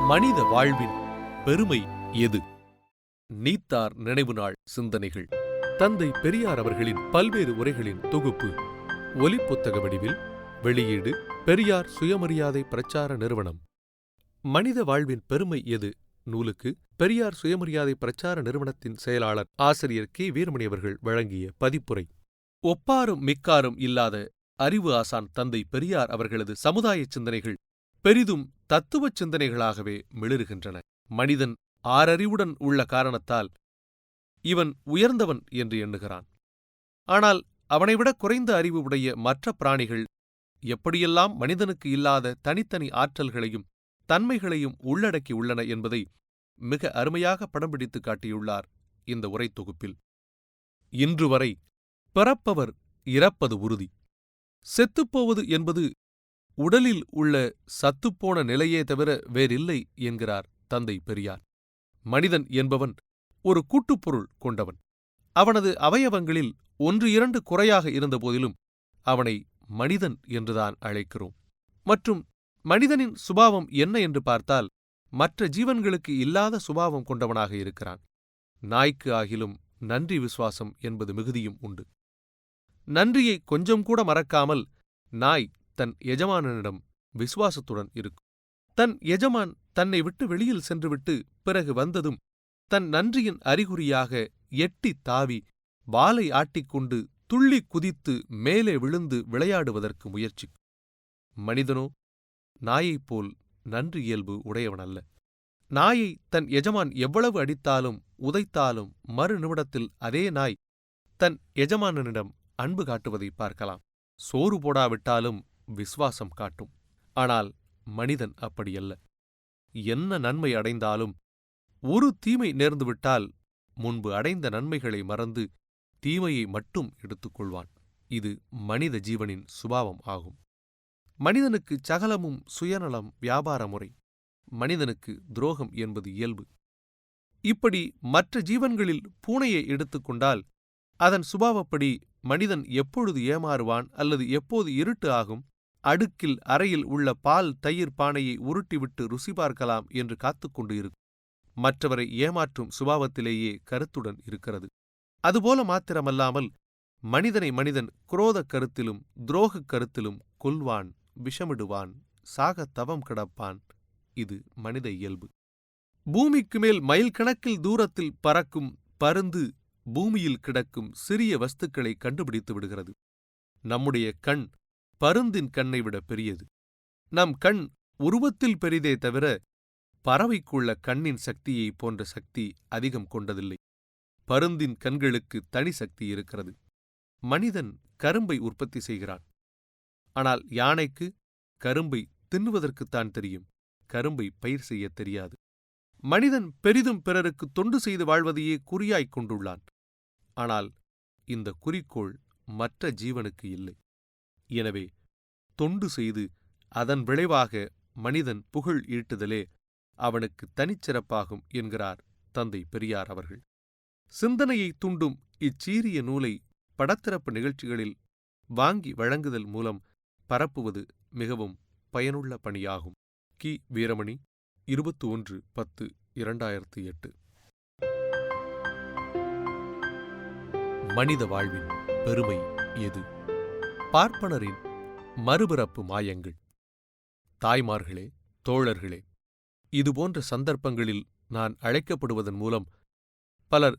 மனித வாழ்வின் பெருமை எது? நீத்தார் நினைவு நாள் சிந்தனைகள். தந்தை பெரியார் அவர்களின் பல்வேறு உரைகளின் தொகுப்பு. ஒலிப்புத்தக வடிவில். வெளியீடு பெரியார் சுயமரியாதை பிரச்சார நிறுவனம். மனித வாழ்வின் பெருமை எது நூலுக்கு பெரியார் சுயமரியாதை பிரச்சார நிறுவனத்தின் செயலாளர் ஆசிரியர் கே. வீரமணி அவர்கள் வழங்கிய பதிப்புரை. ஒப்பாரும் மிக்காரும் இல்லாத அறிவு ஆசான் தந்தை பெரியார் அவர்களது சமுதாய சிந்தனைகள் பெரிதும் தத்துவச் சிந்தனைகளாகவே மிளிருகின்றன. மனிதன் ஆறறிவுடன் உள்ள காரணத்தால் இவன் உயர்ந்தவன் என்று எண்ணுகிறான். ஆனால் அவனைவிட குறைந்த அறிவு உடைய மற்ற பிராணிகள் எப்படியெல்லாம் மனிதனுக்கு இல்லாத தனித்தனி ஆற்றல்களையும் தன்மைகளையும் உள்ளடக்கி உள்ளன என்பதை மிக அருமையாக படம் பிடித்து காட்டியுள்ளார் இந்த உரை தொகுப்பில். இன்று வரை பிறப்பவர் இறப்பது உறுதி. செத்துப்போவது என்பது உடலில் உள்ள சத்துப்போன நிலையே தவிர வேறில்லை என்கிறார் தந்தை பெரியார். மனிதன் என்பவன் ஒரு கூட்டுப்பொருள் கொண்டவன். அவனது அவயவங்களில் 1-2 குறையாக இருந்தபோதிலும் அவனை மனிதன் என்றுதான் அழைக்கிறோம். மற்றும் மனிதனின் சுபாவம் என்ன என்று பார்த்தால் மற்ற ஜீவன்களுக்கு இல்லாத சுபாவம் கொண்டவனாக இருக்கிறான். நாய்க்கு ஆகிலும் நன்றி விசுவாசம் என்பது மிகுதியும் உண்டு. நன்றியை கொஞ்சம் கூட மறக்காமல் நாய் தன் எஜமானனிடம் விசுவாசத்துடன் இருக்கும். தன் எஜமான் தன்னை விட்டு வெளியில் சென்றுவிட்டு பிறகு வந்ததும் தன் நன்றியின் அறிகுறியாக எட்டி தாவி வாலை ஆட்டிக்கொண்டு துள்ளி குதித்து மேலே விழுந்து விளையாடுவதற்கு முயற்சிக்கும். மனிதனோ நாயைப்போல் நன்றி இயல்பு உடையவனல்ல. நாயை தன் எஜமான் எவ்வளவு அடித்தாலும் உதைத்தாலும் மறு நிமிடத்தில் அதே நாய் தன் எஜமானனிடம் அன்பு காட்டுவதை பார்க்கலாம். சோறு போடாவிட்டாலும் விசுவாசம் காட்டும். ஆனால் மனிதன் அப்படியல்ல. என்ன நன்மை அடைந்தாலும் ஒரு தீமை நேர்ந்துவிட்டால் முன்பு அடைந்த நன்மைகளை மறந்து தீமையை மட்டும் எடுத்துக்கொள்வான். இது மனித ஜீவனின் சுபாவம் ஆகும். மனிதனுக்கு சகலமும் சுயநலம், வியாபார முறை. மனிதனுக்கு துரோகம் என்பது இயல்பு. இப்படி மற்ற ஜீவன்களில் பூனையை எடுத்துக்கொண்டால் அதன் சுபாவப்படி மனிதன் எப்பொழுது ஏமாறுவான் அல்லது எப்போது இருட்டு ஆகும், அடுக்கில் அறையில் உள்ள பால் தயிர் பானையை உருட்டிவிட்டு ருசி பார்க்கலாம் என்று காத்துக்கொண்டு இருக்கும். மற்றவரை ஏமாற்றும் சுபாவத்திலேயே கருத்துடன் இருக்கிறது. அதுபோல மாத்திரமல்லாமல் மனிதனை மனிதன் குரோதக் கருத்திலும் துரோகக் கருத்திலும் கொல்வான், விஷமிடுவான், சாகத் தவம் கிடப்பான். இது மனித இயல்பு. பூமிக்கு மேல் மைல் கணக்கில் தூரத்தில் பறக்கும் பருந்து பூமியில் கிடக்கும் சிறிய வஸ்துக்களை கண்டுபிடித்து விடுகிறது. நம்முடைய கண் பருந்தின் கண்ணை விட பெரியது. நம் கண் உருவத்தில் பெரிதே தவிர பறவைக்குள்ள கண்ணின் சக்தியை போன்ற சக்தி அதிகம் கொண்டதில்லை. பருந்தின் கண்களுக்கு தனி சக்தி இருக்கிறது. மனிதன் கரும்பை உற்பத்தி செய்கிறான். ஆனால் யானைக்கு கரும்பை தின்னுவதற்குத்தான் தெரியும், கரும்பை பயிர் செய்யத் தெரியாது. மனிதன் பெரிதும் பிறருக்கு தொண்டு செய்து வாழ்வதையே குறியாய்க் கொண்டுள்ளான். ஆனால் இந்த குறிக்கோள் மற்ற ஜீவனுக்கு இல்லை. எனவே தொண்டு செய்து அதன் விளைவாக மனிதன் புகழ் ஈட்டுதலே அவனுக்கு தனிச்சிறப்பாகும் என்கிறார் தந்தை பெரியார் அவர்கள். சிந்தனையை தூண்டும் இச்சீரிய நூலை படத்திறப்பு நிகழ்ச்சிகளில் வாங்கி வழங்குதல் மூலம் பரப்புவது மிகவும் பயனுள்ள பணியாகும். கி. வீரமணி, 21/10/2008. மனித வாழ்வின் பெருமை எது? பார்ப்பனரின் மறுபிறப்பு மாயங்கள். தாய்மார்களே, தோழர்களே, இதுபோன்ற சந்தர்ப்பங்களில் நான் அழைக்கப்படுவதன் மூலம் பலர்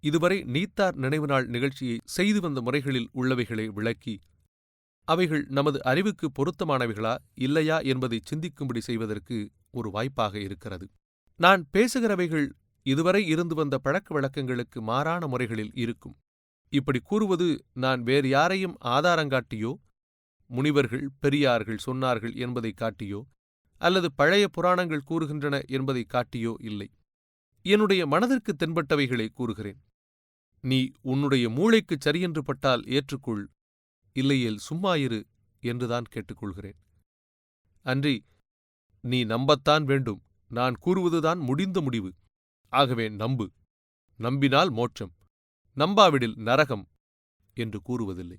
இதுவரை நீத்தார் நினைவு நாள் நிகழ்ச்சியை செய்து வந்த முறைகளில் உள்ளவைகளை விளக்கி அவைகள் நமது அறிவுக்கு பொருத்தமானவைகளா இல்லையா என்பதை சிந்திக்கும்படி செய்வதற்கு ஒரு வாய்ப்பாக இருக்கிறது. நான் பேசுகிறவைகள் இதுவரை இருந்து வந்த பழக்க வழக்கங்களுக்கு மாறான முறைகளில் இருக்கும். இப்படி கூறுவது நான் வேறு யாரையும் ஆதாரங்காட்டியோ, முனிவர்கள் பெரியார்கள் சொன்னார்கள் என்பதை காட்டியோ, அல்லது பழைய புராணங்கள் கூறுகின்றன என்பதை காட்டியோ இல்லை. என்னுடைய மனதிற்கு தென்பட்டவைகளை கூறுகிறேன். நீ உன்னுடைய மூளைக்குச் சரியென்று பட்டால் ஏற்றுக்கொள், இல்லையேல் சும்மாயிரு என்றுதான் கேட்டுக்கொள்கிறேன். அன்றி நீ நம்பத்தான் வேண்டும், நான் கூறுவதுதான் முடிந்த முடிவு, ஆகவே நம்பு, நம்பினால் மோட்சம், நம்பாவிடில் நரகம் என்று கூறுவதில்லை.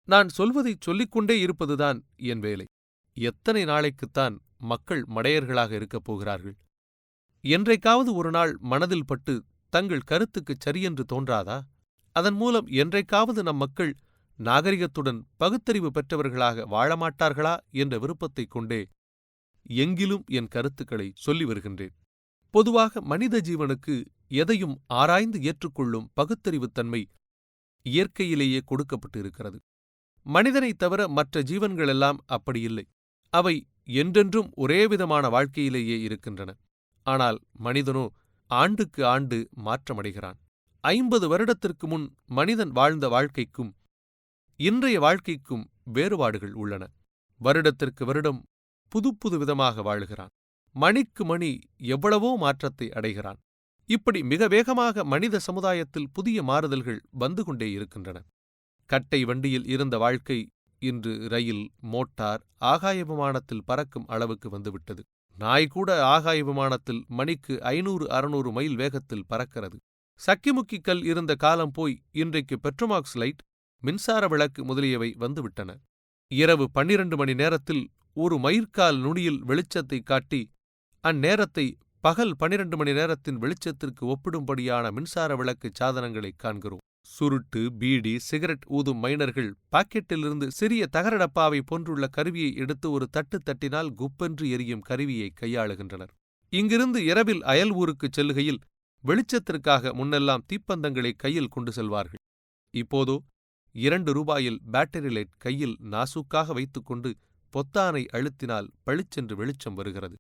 நான் சொல்வதைச் சொல்லிக்கொண்டே இருப்பதுதான் என் வேலை. எத்தனை நாளைக்குத்தான் மக்கள் மடையர்களாக இருக்கப் போகிறார்கள்? என்றைக்காவது ஒரு நாள் மனதில் பட்டு தங்கள் கருத்துக்குச் சரியென்று தோன்றாதா? அதன் மூலம் என்றைக்காவது நம் மக்கள் நாகரிகத்துடன் பகுத்தறிவு பெற்றவர்களாக வாழமாட்டார்களா என்ற விருப்பத்தைக் கொண்டே எங்கிலும் என் கருத்துக்களை சொல்லி வருகின்றேன். பொதுவாக மனித ஜீவனுக்கு எதையும் ஆராய்ந்து ஏற்றுக்கொள்ளும் பகுத்தறிவுத்தன்மை இயற்கையிலேயே கொடுக்கப்பட்டு இருக்கிறது. மனிதனைத் தவிர மற்ற ஜீவன்களெல்லாம் அப்படியில்லை. அவை என்றென்றும் ஒரேவிதமான வாழ்க்கையிலேயே இருக்கின்றன. ஆனால் மனிதனோ ஆண்டுக்கு ஆண்டு மாற்றமடைகிறான். 50 வருடத்திற்கு முன் மனிதன் வாழ்ந்த வாழ்க்கைக்கும் இன்றைய வாழ்க்கைக்கும் வேறுபாடுகள் உள்ளன. வருடத்திற்கு வருடம் புதுப்புது விதமாக வாழுகிறான். மணிக்கு மணி எவ்வளவோ மாற்றத்தை அடைகிறான். இப்படி மிக வேகமாக மனித சமுதாயத்தில் புதிய மாறுதல்கள் வந்து கொண்டே இருக்கின்றன. கட்டை வண்டியில் இருந்த வாழ்க்கை இன்று ரயில், மோட்டார், ஆகாய விமானத்தில் பறக்கும் அளவுக்கு வந்துவிட்டது. நாய் கூட ஆகாய விமானத்தில் மணிக்கு 500-600 மைல் வேகத்தில் பறக்கிறது. சக்கிமுக்கி கல் இருந்த காலம் போய் இன்றைக்கு பெட்ரோமாக்ஸ் லைட், மின்சார விளக்கு முதலியவை வந்துவிட்டன. இரவு 12 மணி நேரத்தில் ஒரு மயிர்கால் நுனியில் வெளிச்சத்தை காட்டி அந்நேரத்தை பகல் 12 மணி நேரத்தின் வெளிச்சத்திற்கு ஒப்பிடும்படியான மின்சார விளக்கு சாதனங்களைக் காண்கிறோம். சுருட்டு, பீடி, சிகரெட் ஊதும் மைனர்கள் பாக்கெட்டிலிருந்து சிறிய தகர டப்பாவை போன்றுள்ள கருவியை எடுத்து ஒரு தட்டு தட்டினால் குப்பென்று எரியும் கருவியை கையாளுகின்றனர். இங்கிருந்து இரவில் அயல் ஊருக்குச் செல்லுகையில் வெளிச்சத்திற்காக முன்னெல்லாம் தீப்பந்தங்களை கையில் கொண்டு செல்வார்கள். இப்போதோ 2 ரூபாயில் பேட்டரி லைட் கையில் நாசூக்காக வைத்துக்கொண்டு பொத்தானை அழுத்தினால் பளிச்சென்று வெளிச்சம் வருகிறது.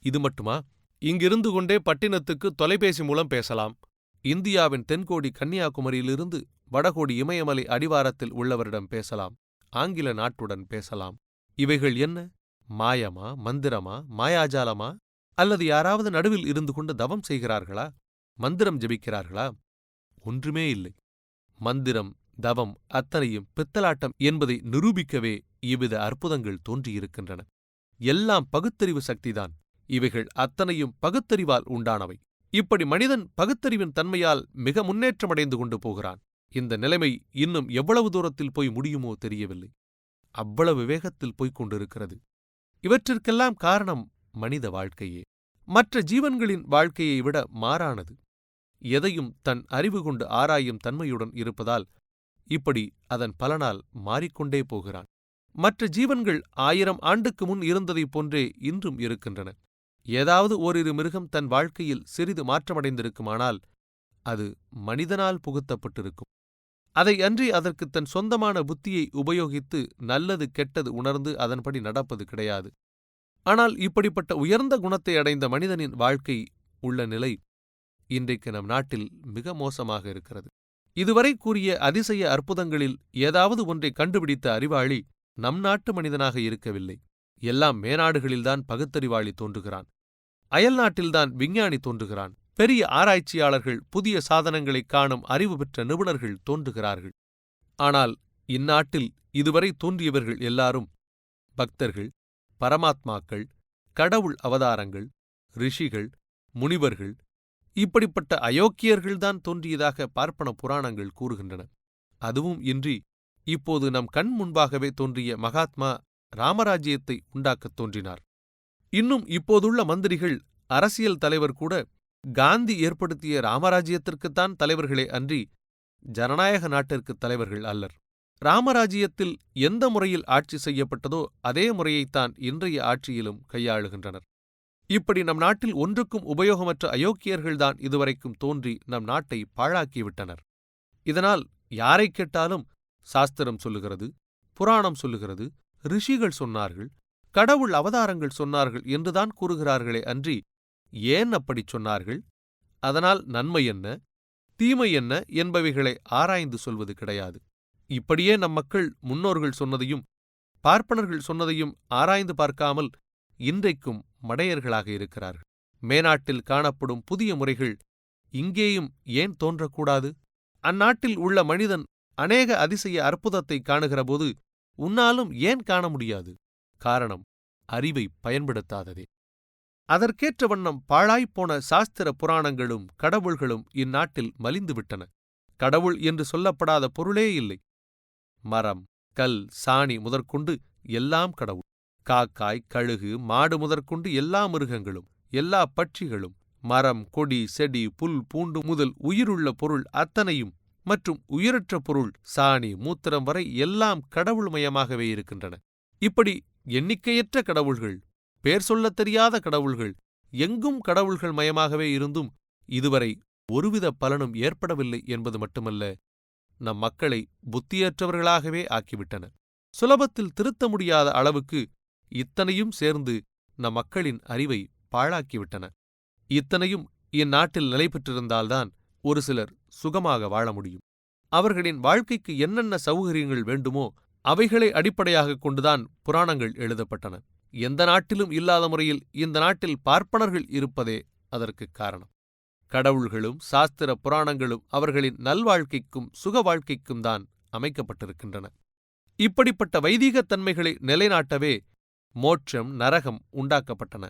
இது மட்டுமா? இங்கிருந்து கொண்டே பட்டினத்துக்கு தொலைபேசி மூலம் பேசலாம். இந்தியாவின் தென்கோடி கன்னியாகுமரியிலிருந்து வடகோடி இமயமலை அடிவாரத்தில் உள்ளவரிடம் பேசலாம். ஆங்கில நாட்டுடன் பேசலாம். இவைகள் என்ன? மாயமா, மந்திரமா, மாயாஜாலமா? அல்லது யாராவது நடுவில் இருந்து கொண்டு தவம் செய்கிறார்களா? மந்திரம் ஜெபிக்கிறார்களா? ஒன்றுமே இல்லை. மந்திரம், தவம் அத்தனையும் பித்தலாட்டம் என்பதை நிரூபிக்கவே இவ்வித அற்புதங்கள் தோன்றியிருக்கின்றன. எல்லாம் பகுத்தறிவு சக்திதான். இவைகள் அத்தனையும் பகுத்தறிவால் உண்டானவை. இப்படி மனிதன் பகுத்தறிவின் தன்மையால் மிக முன்னேற்றமடைந்து கொண்டு போகிறான். இந்த நிலைமை இன்னும் எவ்வளவு தூரத்தில் போய் முடியுமோ தெரியவில்லை. அவ்வளவு வேகத்தில் போய்க் கொண்டிருக்கிறது. இவற்றிற்கெல்லாம் காரணம் மனித வாழ்க்கையே. மற்ற ஜீவன்களின் வாழ்க்கையை விட மாறானது. எதையும் தன் அறிவு கொண்டு ஆராயும் தன்மையுடன் இருப்பதால் இப்படி அதன் பலனால் மாறிக்கொண்டே போகிறான். மற்ற ஜீவன்கள் 1000 ஆண்டுக்கு முன் இருந்ததைப் போன்றே இன்றும் இருக்கின்றன. ஏதாவது ஓரிரு மிருகம் தன் வாழ்க்கையில் சிறிது மாற்றமடைந்திருக்குமானால் அது மனிதனால் புகுத்தப்பட்டிருக்கும். அதை அன்றி அதற்கு தன் சொந்தமான புத்தியை உபயோகித்து நல்லது கெட்டது உணர்ந்து அதன்படி நடப்பது கிடையாது. ஆனால் இப்படிப்பட்ட உயர்ந்த குணத்தை அடைந்த மனிதனின் வாழ்க்கை உள்ள நிலை இன்றைக்கு நம் நாட்டில் மிக மோசமாக இருக்கிறது. இதுவரை கூறிய அதிசய அற்புதங்களில் ஏதாவது ஒன்றை கண்டுபிடித்த அறிவாளி நம் நாட்டு மனிதனாக இருக்கவில்லை. எல்லாம் மேநாடுகளில்தான் பகுத்தறிவாளி தோன்றுகிறான். அயல்நாட்டில்தான் விஞ்ஞானி தோன்றுகிறான். பெரிய ஆராய்ச்சியாளர்கள், புதிய சாதனங்களைக் காணும் அறிவு பெற்ற நிபுணர்கள் தோன்றுகிறார்கள். ஆனால் இந்நாட்டில் இதுவரை தோன்றியவர்கள் எல்லாரும் பக்தர்கள், பரமாத்மாக்கள், கடவுள் அவதாரங்கள், ரிஷிகள், முனிவர்கள், இப்படிப்பட்ட அயோக்கியர்கள்தான் தோன்றியதாக பார்ப்பன புராணங்கள் கூறுகின்றன. அதுவும் இன்றி இப்போது நம் கண் முன்பாகவே தோன்றிய மகாத்மா ராமராஜ்யத்தை உண்டாக்கத் தோன்றினார். இன்னும் இப்போதுள்ள மந்திரிகள், அரசியல் தலைவர் கூட காந்தி ஏற்படுத்திய ராமராஜ்யத்திற்குத்தான் தலைவர்களே அன்றி ஜனநாயக நாட்டிற்குத் தலைவர்கள் அல்லர். ராமராஜ்யத்தில் எந்த முறையில் ஆட்சி செய்யப்பட்டதோ அதே முறையைத்தான் இன்றைய ஆட்சியிலும் கையாளுகின்றனர். இப்படி நம் நாட்டில் ஒன்றுக்கும் உபயோகமற்ற அயோக்கியர்கள்தான் இதுவரைக்கும் தோன்றி நம் நாட்டை பாழாக்கிவிட்டனர். இதனால் யாரைக் கேட்டாலும் சாஸ்திரம் சொல்லுகிறது, புராணம் சொல்லுகிறது, ரிஷிகள் சொன்னார்கள், கடவுள் அவதாரங்கள் சொன்னார்கள் என்றுதான் கூறுகிறார்களே அன்றி ஏன் அப்படிச் சொன்னார்கள், அதனால் நன்மை என்ன, தீமை என்ன என்பவைகளை ஆராய்ந்து சொல்வது கிடையாது. இப்படியே நம் மக்கள் முன்னோர்கள் சொன்னதையும் பார்ப்பனர்கள் சொன்னதையும் ஆராய்ந்து பார்க்காமல் இன்றைக்கும் மடையர்களாக இருக்கிறார்கள். மேநாட்டில் காணப்படும் புதிய முறைகள் இங்கேயும் ஏன் தோன்றக்கூடாது? அந்நாட்டில் உள்ள மனிதன் அநேக அதிசய அற்புதத்தை காணுகிறபோது உன்னாலும் ஏன் காண முடியாது? காரணம் அறிவை பயன்படுத்தாததே. அதற்கேற்ற வண்ணம் பாழாய்ப்போன சாஸ்திர புராணங்களும் கடவுள்களும் இந்நாட்டில் மலிந்துவிட்டன. கடவுள் என்று சொல்லப்படாத பொருளே இல்லை. மரம், கல், சாணி முதற்கொண்டு எல்லாம் கடவுள். காக்காய், கழுகு, மாடு முதற்கொண்டு எல்லா மிருகங்களும், எல்லா பட்சிகளும், மரம், கொடி, செடி, புல், பூண்டு முதல் உயிருள்ள பொருள் அத்தனையும் மற்றும் உயிரற்ற பொருள் சாணி, மூத்திரம் வரை எல்லாம் கடவுள்மயமாகவே இருக்கின்றன. இப்படி எண்ணிக்கையற்ற கடவுள்கள், பேர் சொல்லத் தெரியாத கடவுள்கள், எங்கும் கடவுள்கள் மயமாகவே இருந்தும் இதுவரை ஒருவித பலனும் ஏற்படவில்லை என்பது மட்டுமல்ல, நம் மக்களை புத்தியற்றவர்களாகவே ஆக்கிவிட்டன. சுலபத்தில் திருத்த முடியாத அளவுக்கு இத்தனையும் சேர்ந்து நம் மக்களின் அறிவை பாழாக்கிவிட்டன. இத்தனையும் இந்நாட்டில் நிலை பெற்றிருந்தால்தான் ஒரு சிலர் சுகமாக வாழ முடியும். அவர்களின் வாழ்க்கைக்கு என்னென்ன சௌகரியங்கள் வேண்டுமோ அவைகளை அடிப்படையாகக் கொண்டுதான் புராணங்கள் எழுதப்பட்டன. எந்த நாட்டிலும் இல்லாத முறையில் இந்த நாட்டில் பார்ப்பனர்கள் இருப்பதே அதற்குக் காரணம். கடவுள்களும் சாஸ்திர புராணங்களும் அவர்களின் நல்வாழ்க்கைக்கும் சுக வாழ்க்கைக்கும் தான் அமைக்கப்பட்டிருக்கின்றன. இப்படிப்பட்ட வைதீகத் தன்மைகளை நிலைநாட்டவே மோட்சம், நரகம் உண்டாக்கப்பட்டன.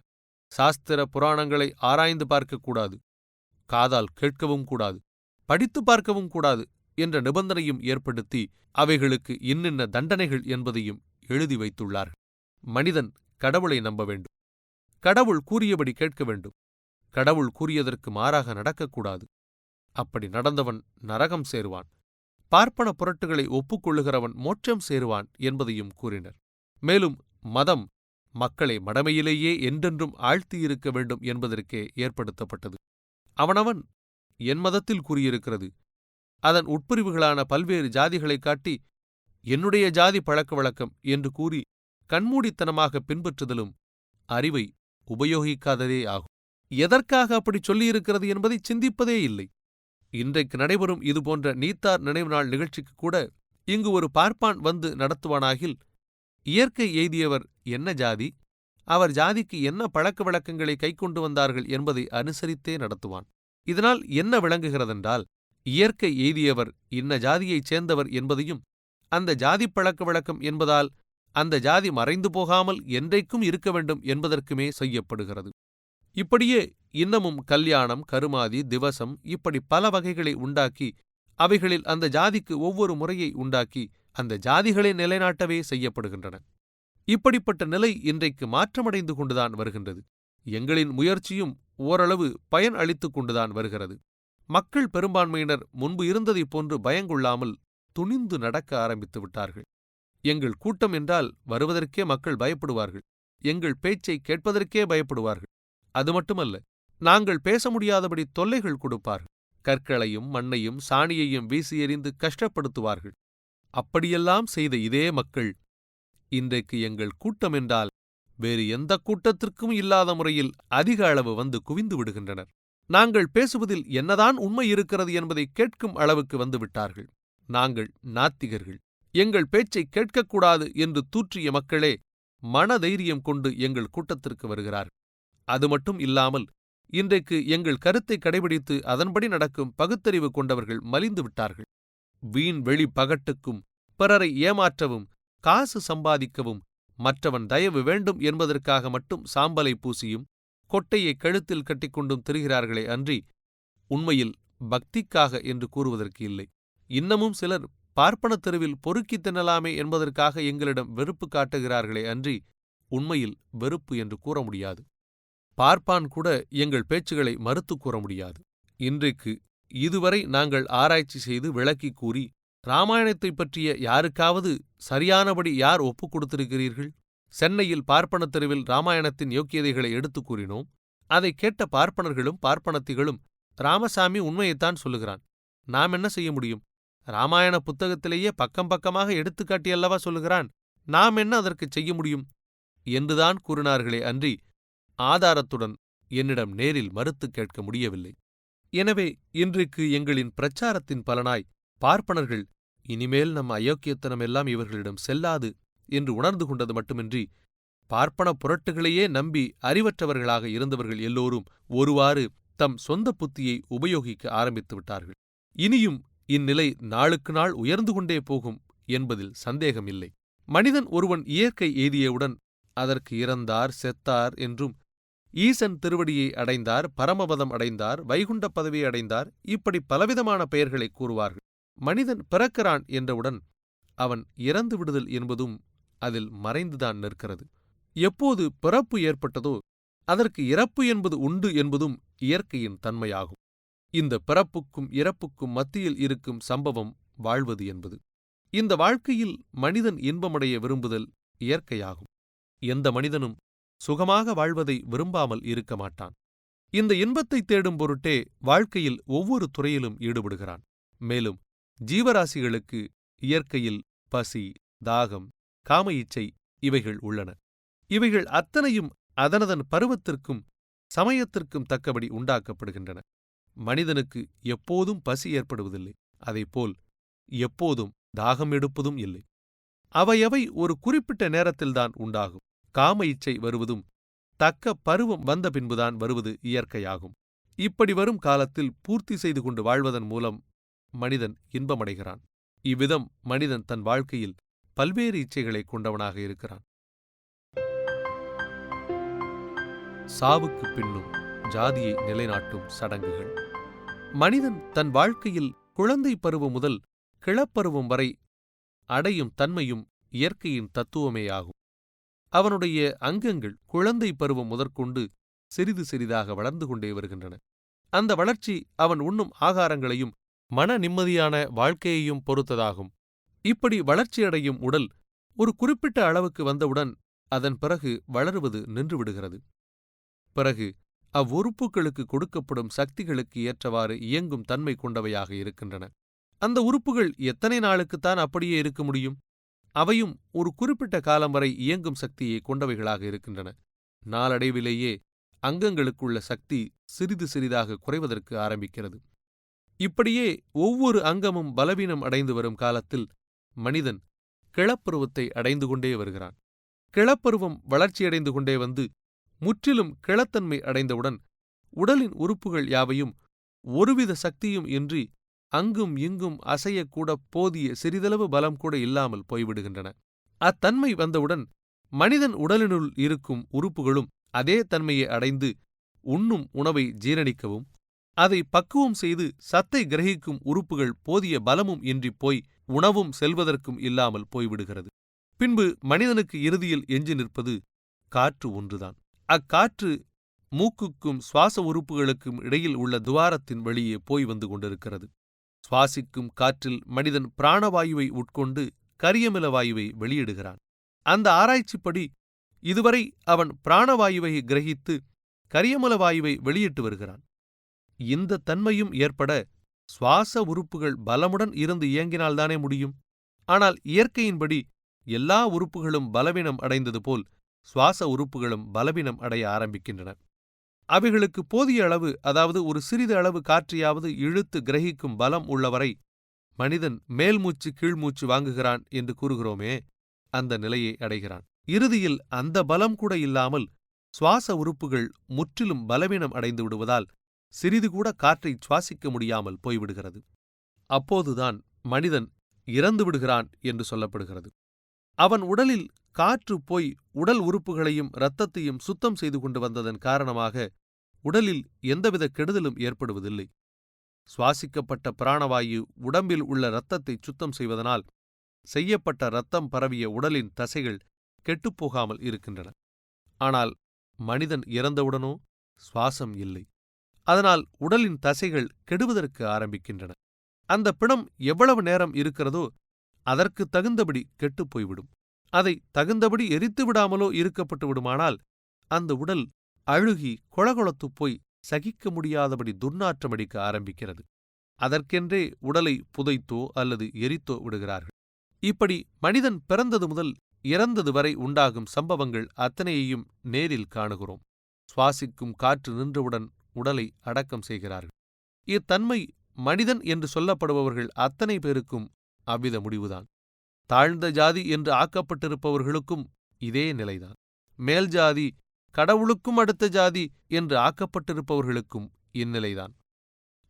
சாஸ்திர புராணங்களை ஆராய்ந்து பார்க்கக்கூடாது, காதால் கேட்கவும் கூடாது, படித்து பார்க்கவும் கூடாது என்ற நிபந்தனையும் ஏற்படுத்தி அவைகளுக்கு இன்னின்ன தண்டனைகள் என்பதையும் எழுதி வைத்துள்ளார்கள். மனிதன் கடவுளை நம்ப வேண்டும், கடவுள் கூறியபடி கேட்க வேண்டும், கடவுள் கூறியதற்கு மாறாக நடக்கக்கூடாது. அப்படி நடந்தவன் நரகம் சேருவான், பார்ப்பன புரட்டுகளை ஒப்புக்கொள்ளுகிறவன் மோட்சம் சேருவான் என்பதையும் கூறினர். மேலும் மதம் மக்களை மடமையிலேயே என்றென்றும் ஆழ்த்தியிருக்க வேண்டும் என்பதற்கே ஏற்படுத்தப்பட்டது. அவனவன் என் மதத்தில் கூறியிருக்கிறது, அதன் உட்பிரிவுகளான பல்வேறு ஜாதிகளைக் காட்டி என்னுடைய ஜாதி பழக்க வழக்கம் என்று கூறி கண்மூடித்தனமாக பின்பற்றுதலும் அறிவை உபயோகிக்காததே ஆகும். எதற்காக அப்படி சொல்லியிருக்கிறது என்பதை சிந்திப்பதே இல்லை. இன்றைக்கு நடைபெறும் இதுபோன்ற நீத்தார் நினைவு நாள் நிகழ்ச்சிக்கு கூட இங்கு ஒரு பார்ப்பான் வந்து நடத்துவானாகில், இயற்கை எய்தியவர் என்ன ஜாதி, அவர் ஜாதிக்கு என்ன பழக்க வழக்கங்களை கைக்கொண்டு வந்தார்கள் என்பதை அனுசரித்தே நடத்துவான். இதனால் என்ன விளங்குகிறதென்றால், இயற்கை எய்தியவர் இன்ன ஜாதியைச் சேர்ந்தவர் என்பதையும், அந்த ஜாதி பழக்க வழக்கம் என்பதால் அந்த ஜாதி மறைந்து போகாமல் என்றைக்கும் இருக்க வேண்டும் என்பதற்குமே செய்யப்படுகிறது. இப்படியே இன்னமும் கல்யாணம், கருமாதி, திவசம் இப்படி பல வகைகளை உண்டாக்கி அவைகளில் அந்த ஜாதிக்கு ஒவ்வொரு முறையை உண்டாக்கி அந்த ஜாதிகளை நிலைநாட்டவே செய்யப்படுகின்றன. இப்படிப்பட்ட நிலை இன்றைக்கு மாற்றமடைந்து கொண்டுதான் வருகின்றது. எங்களின் முயற்சியும் ஓரளவு பயன் அளித்துக் கொண்டுதான் வருகிறது. மக்கள் பெரும்பான்மையினர் முன்பு இருந்ததைப் போன்று பயங்கொள்ளாமல் துணிந்து நடக்க ஆரம்பித்து விட்டார்கள். எங்கள் கூட்டம் என்றால் வருவதற்கே மக்கள் பயப்படுவார்கள், எங்கள் பேச்சை கேட்பதற்கே பயப்படுவார்கள். அது மட்டுமல்ல, நாங்கள் பேச முடியாதபடி தொல்லைகள் கொடுப்பார்கள், கற்களையும் மண்ணையும் சாணியையும் வீசி எறிந்து கஷ்டப்படுத்துவார்கள். அப்படியெல்லாம் செய்த இதே மக்கள் இன்றைக்கு எங்கள் கூட்டம் என்றால் வேறு எந்த கூட்டத்திற்கும் இல்லாத முறையில் அதிக அளவு வந்து குவிந்து விடுகின்றனர். நாங்கள் பேசுவதில் என்னதான் உண்மை இருக்கிறது என்பதை கேட்கும் அளவுக்கு வந்து விட்டார்கள். நாங்கள் நாத்திகர்கள், எங்கள் பேச்சை கேட்கக்கூடாது என்று தூற்றிய மக்களே மனதைரியம் கொண்டு எங்கள் கூட்டத்திற்கு வருகிறார்கள். அது மட்டும் இல்லாமல் இன்றைக்கு எங்கள் கருத்தை கடைபிடித்து அதன்படி நடக்கும் பகுத்தறிவு கொண்டவர்கள் மலிந்து விட்டார்கள். வீண் வெளி பகட்டுக்கும் பிறரை ஏமாற்றவும் காசு சம்பாதிக்கவும் மற்றவன் தயவு வேண்டும் என்பதற்காக மட்டும் சாம்பலை பூசியும் கொட்டையை கழுத்தில் கட்டிக்கொண்டும் திரிகிறார்களே அன்றி உண்மையில் பக்திக்காக என்று கூறுவதற்கு இல்லை. இன்னமும் சிலர் பார்ப்பனத் தெருவில் பொறுக்கித் தின்னலாமே என்பதற்காக எங்களிடம் வெறுப்பு காட்டுகிறார்களே அன்றி உண்மையில் வெறுப்பு என்று கூற முடியாது. பார்ப்பான் கூட எங்கள் பேச்சுகளை மறுத்து கூற முடியாது. இன்றைக்கு இதுவரை நாங்கள் ஆராய்ச்சி செய்து விளக்கிக் கூறி இராமாயணத்தைப் பற்றிய யாருக்காவது சரியானபடி யார் ஒப்புக் கொடுத்திருக்கிறீர்கள்? சென்னையில் பார்ப்பனத் தெருவில் இராமாயணத்தின் யோக்கியதைகளை எடுத்துக் கூறினோம். அதை கேட்ட பார்ப்பனர்களும் பார்ப்பனத்திகளும் ராமசாமி உண்மையைத்தான் சொல்லுகிறான், நாம் என்ன செய்ய முடியும், இராமாயண புத்தகத்திலேயே பக்கம் பக்கமாக எடுத்துக்காட்டியல்லவா சொல்லுகிறான், நாம் என்ன அதற்குச் செய்ய முடியும் என்றுதான் கூறினார்களே அன்றி ஆதாரத்துடன் என்னிடம் நேரில் மறுத்துக் கேட்க முடியவில்லை. எனவே இன்றைக்கு எங்களின் பிரச்சாரத்தின் பலனாய் பார்ப்பனர்கள் இனிமேல் நம் அயோக்கியத்தனமெல்லாம் இவர்களிடம் செல்லாது என்று உணர்ந்து கொண்டது மட்டுமின்றி, பார்ப்பன புரட்டுகளையே நம்பி அறிவற்றவர்களாக இருந்தவர்கள் எல்லோரும் ஒருவாறு தம் சொந்த புத்தியை உபயோகிக்க ஆரம்பித்து விட்டார்கள். இனியும் இந்நிலை நாளுக்கு நாள் உயர்ந்து கொண்டே போகும் என்பதில் சந்தேகமில்லை. மனிதன் ஒருவன் இயற்கை எய்தியவுடன் அதற்கு இறந்தார், செத்தார் என்றும், ஈசன் திருவடியை அடைந்தார், பரமபதம் அடைந்தார், வைகுண்ட பதவியை அடைந்தார், இப்படி பலவிதமான பெயர்களை கூறுவார்கள். மனிதன் பிறக்கிறான் என்றவுடன் அவன் இறந்து விடுதல் என்பதும் அதில் மறைந்துதான் நிற்கிறது. எப்போது பிறப்பு ஏற்பட்டதோ அதற்கு இறப்பு என்பது உண்டு என்பதும் இயற்கையின் தன்மையாகும். இந்த பிறப்புக்கும் இறப்புக்கும் மத்தியில் இருக்கும் சம்பவம் வாழ்வது என்பது. இந்த வாழ்க்கையில் மனிதன் இன்பமடைய விரும்புதல் இயற்கையாகும். எந்த மனிதனும் சுகமாக வாழ்வதை விரும்பாமல் இருக்க மாட்டான். இந்த இன்பத்தை தேடும் பொருட்டே வாழ்க்கையில் ஒவ்வொரு துறையிலும் ஈடுபடுகிறான். மேலும் ஜீவராசிகளுக்கு இயற்கையில் பசி, தாகம், காம இச்சை இவைகள் உள்ளன. இவைகள் அத்தனையும் அதனதன் பருவத்திற்கும் சமயத்திற்கும் தக்கபடி உண்டாக்கப்படுகின்றன. மனிதனுக்கு எப்போதும் பசி ஏற்படுவதில்லை. அதைப்போல் எப்போதும் தாகம் எடுப்பதும் இல்லை. அவையவை ஒரு குறிப்பிட்ட நேரத்தில்தான் உண்டாகும். காம இச்சை வருவதும் தக்க பருவம் வந்த பின்புதான் வருவது இயற்கையாகும். இப்படி வரும் காலத்தில் பூர்த்தி செய்து கொண்டு வாழ்வதன் மூலம் மனிதன் இன்பமடைகிறான். இவ்விதம் மனிதன் தன் வாழ்க்கையில் பல்வேறு இச்சைகளை கொண்டவனாக இருக்கிறான். சாவுக்குப் பின்னும் ஜாதியை நிலைநாட்டும் சடங்குகள். மனிதன் தன் வாழ்க்கையில் குழந்தை பருவம் முதல் கிழப்பருவம் வரை அடையும் தன்மையும் இயற்கையின் தத்துவமேயாகும். அவனுடைய அங்கங்கள் குழந்தை பருவம் முதற்கொண்டு சிறிது சிறிதாக வளர்ந்து கொண்டே வருகின்றன. அந்த வளர்ச்சி அவன் உண்ணும் ஆகாரங்களையும் மன நிம்மதியான வாழ்க்கையையும் பொறுத்ததாகும். இப்படி வளர்ச்சியடையும் உடல் ஒரு குறிப்பிட்ட அளவுக்கு வந்தவுடன் அதன் பிறகு வளருவது நின்றுவிடுகிறது. பிறகு அவ்வுறுப்புகளுக்கு கொடுக்கப்படும் சக்திகளுக்கு ஏற்றவாறு இயங்கும் தன்மை கொண்டவையாக இருக்கின்றன. அந்த உறுப்புகள் எத்தனை நாளுக்குத்தான் அப்படியே இருக்க முடியும்? அவையும் ஒரு குறிப்பிட்ட காலம் வரை இயங்கும் சக்தியை கொண்டவைகளாக இருக்கின்றன. நாளடைவிலேயே அங்கங்களுக்குள்ள சக்தி சிறிது சிறிதாக குறைவதற்கு ஆரம்பிக்கிறது. இப்படியே ஒவ்வொரு அங்கமும் பலவீனம் அடைந்து வரும் காலத்தில் மனிதன் கிழப்பருவத்தை அடைந்து கொண்டே வருகிறான். கிழப்பருவம் வளர்ச்சியடைந்து கொண்டே வந்து முற்றிலும் கிழத்தன்மை அடைந்தவுடன் உடலின் உறுப்புகள் யாவையும் ஒருவித சக்தியும் இன்றி அங்கும் இங்கும் அசையக்கூட போதிய சிறிதளவு பலம் கூட இல்லாமல் போய்விடுகின்றன. அத்தன்மை வந்தவுடன் மனிதன் உடலினுள் இருக்கும் உறுப்புகளும் அதே தன்மையை அடைந்து உண்ணும் உணவை ஜீரணிக்கவும் அதை பக்குவம் செய்து சத்தை கிரகிக்கும் உறுப்புகள் போதிய பலமும் இன்றிப் போய் உணவும் செல்வதற்கும் இல்லாமல் போய்விடுகிறது. பின்பு மனிதனுக்கு இறுதியில் எஞ்சி நிற்பது காற்று ஒன்றுதான். அக்காற்று மூக்குக்கும் சுவாச உறுப்புகளுக்கும் இடையில் உள்ள துவாரத்தின் வழியே போய் வந்து கொண்டிருக்கிறது. சுவாசிக்கும் காற்றில் மனிதன் பிராணவாயுவை உட்கொண்டு கரியமில வாயுவை வெளியிடுகிறான். அந்த ஆராய்ச்சிப்படி இதுவரை அவன் பிராணவாயுவை கிரகித்து கரியமில வாயுவை வெளியிட்டு வருகிறான். இந்த தன்மையும் ஏற்பட சுவாச உறுப்புகள் பலமுடன் இருந்து இயங்கினால்தானே முடியும். ஆனால் இயற்கையின்படி எல்லா உறுப்புகளும் பலவீனம் அடைந்தது போல் சுவாச உறுப்புகளும் பலவீனம் அடைய ஆரம்பிக்கின்றன. அவைகளுக்கு போதிய அளவு, அதாவது ஒரு சிறிது அளவு காற்றையாவது இழுத்து கிரகிக்கும் பலம் உள்ளவரை மனிதன் மேல்மூச்சு கீழ்மூச்சு வாங்குகிறான் என்று கூறுகிறோமே, அந்த நிலையை அடைகிறான். இறுதியில் அந்த பலம் கூட இல்லாமல் சுவாச உறுப்புகள் முற்றிலும் பலவீனம் அடைந்து விடுவதால் சிறிது கூட காற்றை சுவாசிக்க முடியாமல் போய்விடுகிறது. அப்போதுதான் மனிதன் இறந்து விடுகிறான் என்று சொல்லப்படுகிறது. அவன் உடலில் காற்று போய் உடல் உறுப்புகளையும் இரத்தத்தையும் சுத்தம் செய்து கொண்டு வந்ததன் காரணமாக உடலில் எந்தவித கெடுதலும் ஏற்படுவதில்லை. சுவாசிக்கப்பட்ட பிராணவாயு உடம்பில் உள்ள இரத்தத்தை சுத்தம் செய்வதனால் செய்யப்பட்ட இரத்தம் பரவிய உடலின் தசைகள் கெட்டுப்போகாமல் இருக்கின்றன. ஆனால் மனிதன் இறந்தவுடனோ சுவாசம் இல்லை. அதனால் உடலின் தசைகள் கெடுவதற்கு ஆரம்பிக்கின்றன. அந்த பிணம் எவ்வளவு நேரம் இருக்கிறதோ அதற்கு தகுந்தபடி கெட்டுப்போய்விடும். அதை தகுந்தபடி எரித்து விடாமலோ இருக்கப்பட்டு விடுமானால் அந்த உடல் அழுகி கொளகொளத்துப் போய் சகிக்க முடியாதபடி துர்நாற்றமடிக்க ஆரம்பிக்கிறது. அதற்கென்றே உடலை புதைத்தோ அல்லது எரித்தோ விடுகிறார்கள். இப்படி மனிதன் பிறந்தது முதல் இறந்தது வரை உண்டாகும் சம்பவங்கள் அத்தனையையும் நேரில் காணுகிறோம். சுவாசிக்கும் காற்று நின்றவுடன் உடலை அடக்கம் செய்கிறார்கள். இத்தன்மை மனிதன் என்று சொல்லப்படுபவர்கள் அத்தனை பேருக்கும் அவ்வித முடிவுதான். தாழ்ந்த ஜாதி என்று ஆக்கப்பட்டிருப்பவர்களுக்கும் இதே நிலைதான். மேல் ஜாதி, கடவுளுக்கும் அடுத்த ஜாதி என்று ஆக்கப்பட்டிருப்பவர்களுக்கும் இந்நிலைதான்.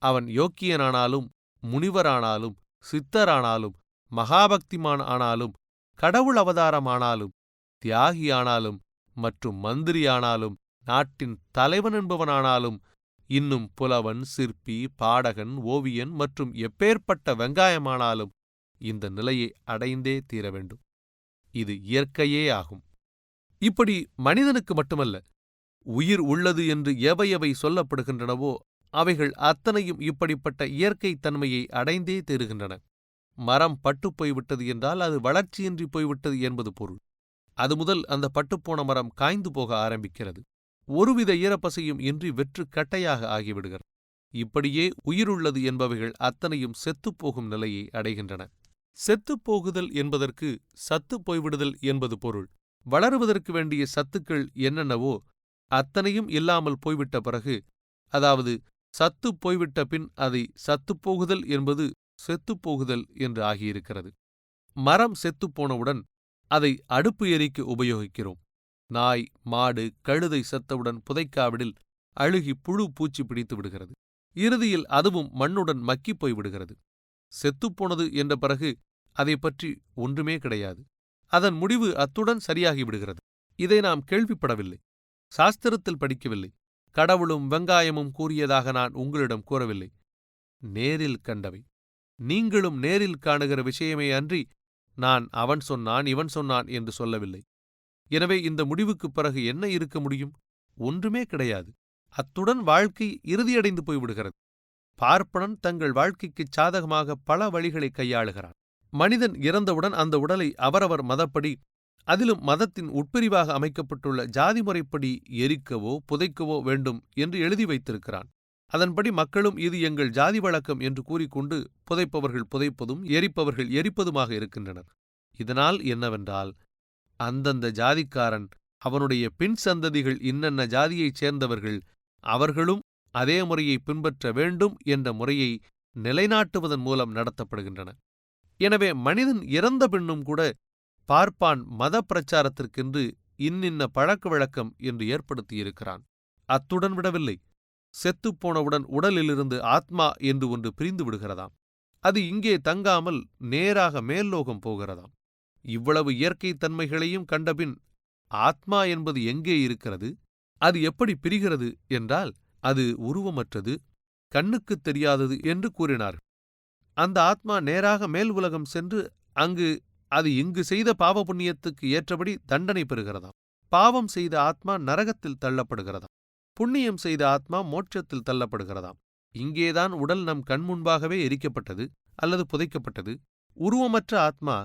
அவன் யோக்கியனானாலும் முனிவரானாலும் சித்தரானாலும் மகாபக்திமான் ஆனாலும் கடவுள் அவதாரமானாலும் தியாகியானாலும் மற்றும் மந்திரியானாலும் நாட்டின் தலைவன் என்பவனானாலும் இன்னும் புலவன், சிற்பி, பாடகன், ஓவியன் மற்றும் எப்பேற்பட்ட வெங்காயமானாலும் இந்த நிலையை அடைந்தே தீர வேண்டும். இது இயற்கையே ஆகும். இப்படி மனிதனுக்கு மட்டுமல்ல, உயிர் உள்ளது என்று எவை சொல்லப்படுகின்றனவோ அவைகள் அத்தனையும் இப்படிப்பட்ட இயற்கைத் தன்மையை அடைந்தே தீருகின்றன. மரம் பட்டுப் போய்விட்டது என்றால் அது வளர்ச்சியின்றி போய்விட்டது என்பது பொருள். அது முதல் அந்த பட்டுப்போன மரம் காய்ந்து போக ஆரம்பிக்கிறது. ஒருவித ஈரப்பசையும் இன்றி வெற்று கட்டையாக ஆகிவிடுகிறது. இப்படியே உயிருள்ளது என்பவைகள் அத்தனையும் செத்துப்போகும் நிலையை அடைகின்றன. செத்துப்போகுதல் என்பதற்கு சத்துப் போய்விடுதல் என்பது பொருள். வளருவதற்கு வேண்டிய சத்துக்கள் என்னென்னவோ அத்தனையும் இல்லாமல் போய்விட்ட பிறகு, அதாவது சத்துப் போய்விட்ட பின் அதை சத்துப்போகுதல் என்பது செத்துப்போகுதல் என்று ஆகியிருக்கிறது. மரம் செத்துப்போனவுடன் அதை அடுப்பு எரிக்க உபயோகிக்கிறோம். நாய், மாடு, கழுதை செத்தவுடன் புதைக்காவிடில் அழுகி புழு பூச்சி பிடித்து விடுகிறது. இறுதியில் அதுவும் மண்ணுடன் மக்கிப் போய்விடுகிறது. செத்துப்போனது என்ற பிறகு அதை பற்றி ஒன்றுமே கிடையாது. அதன் முடிவு அத்துடன் சரியாகிவிடுகிறது. இதை நாம் கேள்விப்படவில்லை, சாஸ்திரத்தில் படிக்கவில்லை, கடவுளும் வெங்காயமும் கூறியதாக நான் உங்களிடம் கூறவில்லை. நேரில் கண்டவை. நீங்களும் நேரில் காணுகிற விஷயமே அன்றி நான் அவன் சொன்னான் இவன் சொன்னான் என்று சொல்லவில்லை. எனவே இந்த முடிவுக்குப் பிறகு என்ன இருக்க முடியும்? ஒன்றுமே கிடையாது. அத்துடன் வாழ்க்கை இறுதியடைந்து போய்விடுகிறது. பார்ப்பனன் தங்கள் வாழ்க்கைக்குச் சாதகமாக பல வழிகளை கையாளுகிறான். மனிதன் இறந்தவுடன் அந்த உடலை அவரவர் மதப்படி, அதிலும் மதத்தின் உட்பிரிவாக அமைக்கப்பட்டுள்ள ஜாதி முறைப்படி எரிக்கவோ புதைக்கவோ வேண்டும் என்று எழுதி வைத்திருக்கிறான். அதன்படி மக்களும் இது எங்கள் ஜாதி வழக்கம் என்று கூறிக்கொண்டு புதைப்பவர்கள் புதைப்பதும் எரிப்பவர்கள் எரிப்பதுமாக இருக்கின்றனர். இதனால் என்னவென்றால், அந்தந்த ஜாதிக்காரன், அவனுடைய பின் சந்ததிகள் இன்னென்ன ஜாதியைச் சேர்ந்தவர்கள், அவர்களும் அதே முறையை பின்பற்ற வேண்டும் என்ற முறையை நிலைநாட்டுவதன் மூலம் நடத்தப்படுகின்றன. எனவே மனிதன் இறந்த பின்னும் கூட பார்ப்பான் மத பிரச்சாரத்திற்கென்று இன்னின்ன பழக்க வழக்கம் என்று ஏற்படுத்தியிருக்கிறான். அத்துடன் விடவில்லை. செத்துப்போனவுடன் உடலிலிருந்து ஆத்மா என்று ஒன்று பிரிந்து விடுகிறதாம். அது இங்கே தங்காமல் நேராக மேல்லோகம் போகிறதாம். இவ்வளவு இயற்கைத் தன்மைகளையும் கண்டபின் ஆத்மா என்பது எங்கே இருக்கிறது? அது எப்படி பிரிகிறது என்றால், அது உருவமற்றது, கண்ணுக்குத் தெரியாதது என்று கூறினார்கள். அந்த ஆத்மா நேராக மேல் உலகம் சென்று அங்கு அது இங்கு செய்த பாவ புண்ணியத்துக்கு ஏற்றபடி தண்டனை பெறுகிறதாம். பாவம் செய்த ஆத்மா நரகத்தில் தள்ளப்படுகிறதாம். புண்ணியம் செய்த ஆத்மா மோட்சத்தில் தள்ளப்படுகிறதாம். இங்கேதான் உடல் நம் கண்முன்பாகவே எரிக்கப்பட்டது அல்லது புதைக்கப்பட்டது. உருவமற்ற ஆத்மா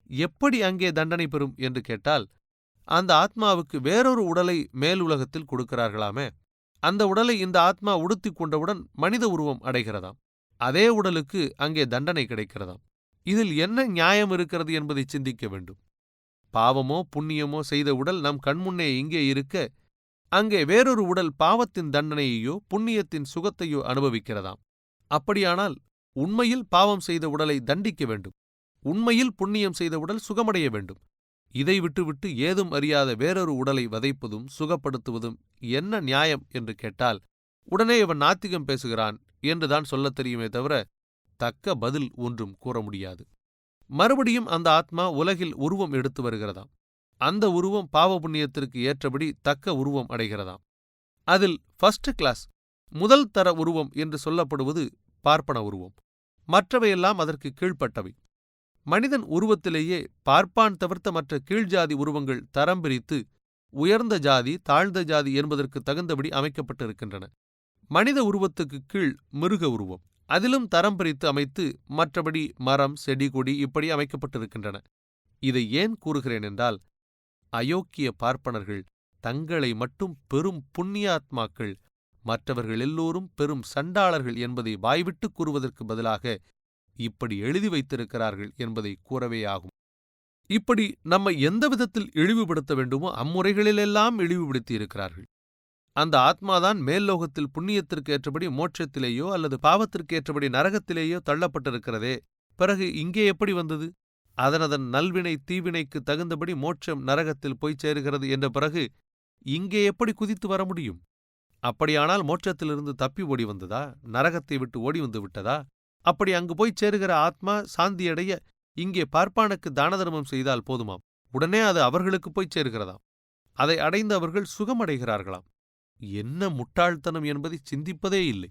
எப்படி அங்கே தண்டனை பெறும் என்று கேட்டால், அந்த ஆத்மாவுக்கு வேறொரு உடலை மேல் உலகத்தில் கொடுக்கிறார்களாமே. அந்த உடலை இந்த ஆத்மா உடுத்திக் கொண்டவுடன் மனித உருவம் அடைகிறதாம். அதே உடலுக்கு அங்கே தண்டனை கிடைக்கிறதாம். இதில் என்ன நியாயம் இருக்கிறது என்பதை சிந்திக்க வேண்டும். பாவமோ புண்ணியமோ செய்த உடல் நம் கண்முன்னே இங்கே இருக்க, அங்கே வேறொரு உடல் பாவத்தின் தண்டனையையோ புண்ணியத்தின் சுகத்தையோ அனுபவிக்கிறதாம். அப்படியானால் உண்மையில் பாவம் செய்த உடலை தண்டிக்க வேண்டும், உண்மையில் புண்ணியம் செய்த உடல் சுகமடைய வேண்டும். இதை விட்டுவிட்டு ஏதும் அறியாத வேறொரு உடலை வதைப்பதும் சுகப்படுத்துவதும் என்ன நியாயம் என்று கேட்டால், உடனே இவன் நாத்திகம் பேசுகிறான் என்றுதான் சொல்லத் தெரியுமே தவிர தக்க பதில் ஒன்றும் கூற முடியாது. மறுபடியும் அந்த ஆத்மா உலகில் உருவம் எடுத்து வருகிறதாம். அந்த உருவம் பாவ புண்ணியத்திற்கு ஏற்றபடி தக்க உருவம் அடைகிறதாம். அதில் ஃபர்ஸ்ட் கிளாஸ், முதல் தர உருவம் என்று சொல்லப்படுவது பார்ப்பன உருவம். மற்றவையெல்லாம் அதற்கு கீழ்ப்பட்டவை. மனிதன் உருவத்திலேயே பார்ப்பான் தவிர்த்த மற்ற கீழ்ஜாதி உருவங்கள் தரம் பிரித்து உயர்ந்த ஜாதி தாழ்ந்த ஜாதி என்பதற்கு தகுந்தபடி அமைக்கப்பட்டிருக்கின்றன. மனித உருவத்துக்கு கீழ் மிருக உருவம், அதிலும் தரம் பிரித்து அமைத்து மற்றபடி மரம் செடி கொடி இப்படி அமைக்கப்பட்டிருக்கின்றன. இதை ஏன் கூறுகிறேன் என்றால், அயோக்கிய பார்ப்பனர்கள் தங்களை மட்டும் பெரும் புண்ணியாத்மாக்கள், மற்றவர்கள் எல்லோரும் பெரும் சண்டாளர்கள் என்பதை வாய்விட்டு கூறுவதற்கு பதிலாக இப்படி எழுதி வைத்திருக்கிறார்கள் என்பதை கூறவே ஆகும். இப்படி நம்மை எந்த விதத்தில் இழிவுபடுத்த வேண்டுமோ அம்முறைகளிலெல்லாம் இழிவுபடுத்தி இருக்கிறார்கள். அந்த ஆத்மாதான் மேல்லோகத்தில் புண்ணியத்திற்கு ஏற்றபடி மோட்சத்திலேயோ அல்லது பாவத்திற்கு ஏற்றபடி நரகத்திலேயோ தள்ளப்பட்டிருக்கிறதே. பிறகு இங்கே எப்படி வந்தது? அதனதன் நல்வினை தீவினைக்கு தகுந்தபடி மோட்சம் நரகத்தில் போய்ச் சேருகிறது என்ற பிறகு இங்கே எப்படி குதித்து வர முடியும்? அப்படியானால் மோட்சத்திலிருந்து தப்பி ஓடி வந்ததா? நரகத்தை விட்டு ஓடி வந்து விட்டதா? அப்படி அங்கு போய்ச் சேருகிற ஆத்மா சாந்தியடைய இங்கே பார்ப்பானுக்கு தான தர்மம் செய்தால் போதுமாம், உடனே அது அவர்களுக்கு போய்ச் சேருகிறதாம். அதை அடைந்து அவர்கள் சுகமடைகிறார்களாம். என்ன முட்டாள்தனம் என்பதை சிந்திப்பதே இல்லை.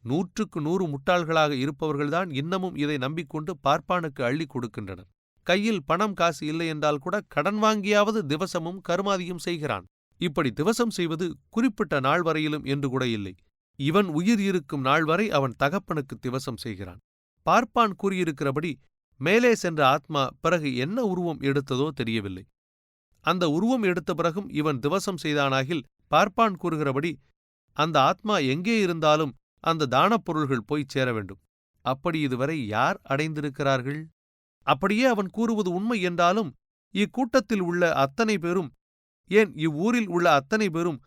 100க்கு 100 முட்டாள்களாக இருப்பவர்கள்தான் இன்னமும் இதை நம்பிக்கொண்டு பார்ப்பானுக்கு அள்ளி கொடுக்கின்றனர். கையில் பணம் காசு இல்லை என்றால் கூட கடன் வாங்கியாவது திவசமும் கருமாதியும் செய்கிறான். இப்படி திவசம் செய்வது குறிப்பிட்ட நாள் வரையிலும் என்று கூட இல்லை. இவன் உயிர் இருக்கும் நாள் வரை அவன் தகப்பனுக்கு திவசம் செய்கிறான். பார்ப்பான் கூறியிருக்கிறபடி மேலே சென்ற ஆத்மா பிறகு என்ன உருவம் எடுத்ததோ தெரியவில்லை. அந்த உருவம் எடுத்த பிறகும் இவன் திவசம் செய்தானாகில் பார்ப்பான் கூறுகிறபடி அந்த ஆத்மா எங்கே இருந்தாலும் அந்த தானப் பொருள்கள் போய்ச் சேர வேண்டும். அப்படி இதுவரை யார் அடைந்திருக்கிறார்கள்? அப்படியே அவன் கூறுவது உண்மை என்றாலும் இக்கூட்டத்தில் உள்ள அத்தனை பேரும், ஏன் இவ்வூரில் உள்ள அத்தனை பேரும்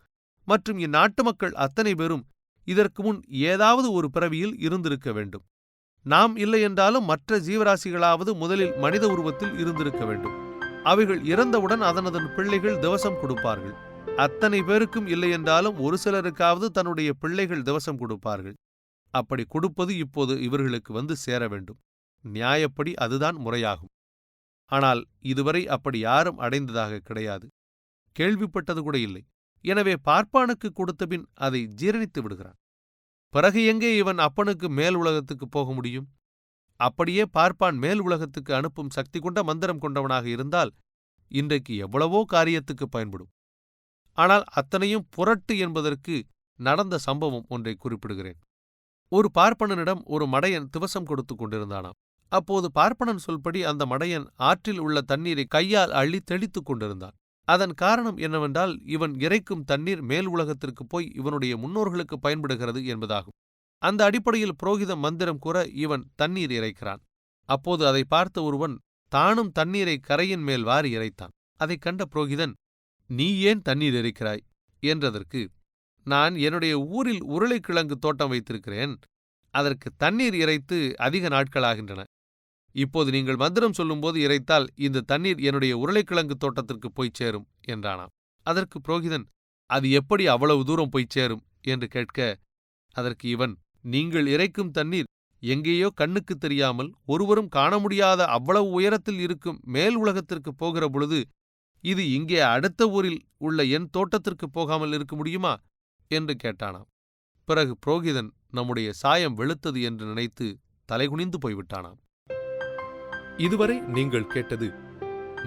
மற்றும் இந்நாட்டு மக்கள் அத்தனை பேரும் இதற்கு முன் ஏதாவது ஒரு பிறவியில் இருந்திருக்க வேண்டும். நாம் இல்லை என்றாலும் மற்ற ஜீவராசிகளாவது முதலில் மனித உருவத்தில் இருந்திருக்க வேண்டும். அவைகள் இறந்தவுடன் அதனதன் பிள்ளைகள் திவசம் கொடுப்பார்கள். அத்தனை பேருக்கும் இல்லை என்றாலும் ஒரு சிலருக்காவது தன்னுடைய பிள்ளைகள் திவசம் கொடுப்பார்கள். அப்படி கொடுப்பது இப்போது இவர்களுக்கு வந்து சேர வேண்டும். நியாயப்படி அதுதான் முறையாகும். ஆனால் இதுவரை அப்படி யாரும் அடைந்ததாக கிடையாது. கேள்விப்பட்டது கூட இல்லை. எனவே பார்ப்பானுக்கு கொடுத்தபின் அதை ஜீரணித்து விடுகிறான். பிறகு எங்கே இவன் அப்பனுக்கு மேல் உலகத்துக்கு போக முடியும்? அப்படியே பார்ப்பான் மேல் உலகத்துக்கு அனுப்பும் சக்தி கொண்ட மந்திரம் கொண்டவனாக இருந்தால் இன்றைக்கு எவ்வளவோ காரியத்துக்கு பயன்படும். ஆனால் அத்தனையும் புரட்டு என்பதற்கு நடந்த சம்பவம் ஒன்றை குறிப்பிடுகிறேன். ஒரு பார்ப்பனனிடம் ஒரு மடையன் திவசம் கொடுத்து கொண்டிருந்தானாம். அப்போது பார்ப்பனன் சொல்படி அந்த மடையன் ஆற்றில் உள்ள தண்ணீரை கையால் அள்ளி தெளித்துக் கொண்டிருந்தான். அதன் காரணம் என்னவென்றால் இவன் இறைக்கும் தண்ணீர் மேல் உலகத்திற்கு போய் இவனுடைய முன்னோர்களுக்கு பயன்படுகிறது என்பதாகும். அந்த அடிப்படையில் புரோகிதம் மந்திரம் கூற இவன் தண்ணீர் இறைக்கிறான். அப்போது அதை பார்த்த ஒருவன் தானும் தண்ணீரை கரையின் மேல் வாரி இறைத்தான். அதைக் கண்ட புரோகிதன், நீ ஏன் தண்ணீர் இறைக்கிறாய் என்றதற்கு, நான் என்னுடைய ஊரில் உருளைக்கிழங்கு தோட்டம் வைத்திருக்கிறேன். அதற்கு தண்ணீர் இறைத்து அதிக நாட்களாகின்றன. இப்போது நீங்கள் மந்திரம் சொல்லும்போது இறைத்தால் இந்த தண்ணீர் என்னுடைய உருளைக்கிழங்கு தோட்டத்திற்கு போய்ச் சேரும் என்றானாம். அதற்கு புரோகிதன், அது எப்படி அவ்வளவு தூரம் போய்ச் சேரும் என்று கேட்க, அதற்கு இவன், நீங்கள் இறைக்கும் தண்ணீர் எங்கேயோ கண்ணுக்கு தெரியாமல் ஒருவரும் காண முடியாத அவ்வளவு உயரத்தில் இருக்கும் மேல் உலகத்திற்கு போகிற பொழுது இது இங்கே அடுத்த ஊரில் உள்ள என் தோட்டத்திற்கு போகாமல் இருக்க முடியுமா என்று கேட்டானாம். பிறகு புரோகிதன் நம்முடைய சாயம் வெளுத்தது என்று நினைத்து தலைகுனிந்து போய்விட்டானாம். இதுவரை நீங்கள் கேட்டது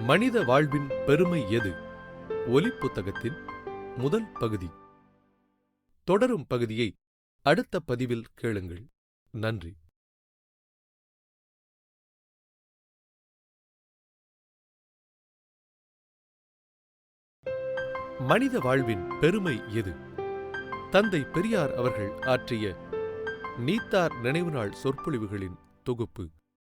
மனித வாழ்வின் பெருமை எது? ஒலிப்புத்தகத்தின் முதல் பகுதி. தொடரும் பகுதியை அடுத்த பதிவில் கேளுங்கள். நன்றி. மனித வாழ்வின் பெருமை எது? தந்தை பெரியார் அவர்கள் ஆற்றிய நீத்தார் நினைவு நாள் சொற்பொழிவுகளின் தொகுப்பு.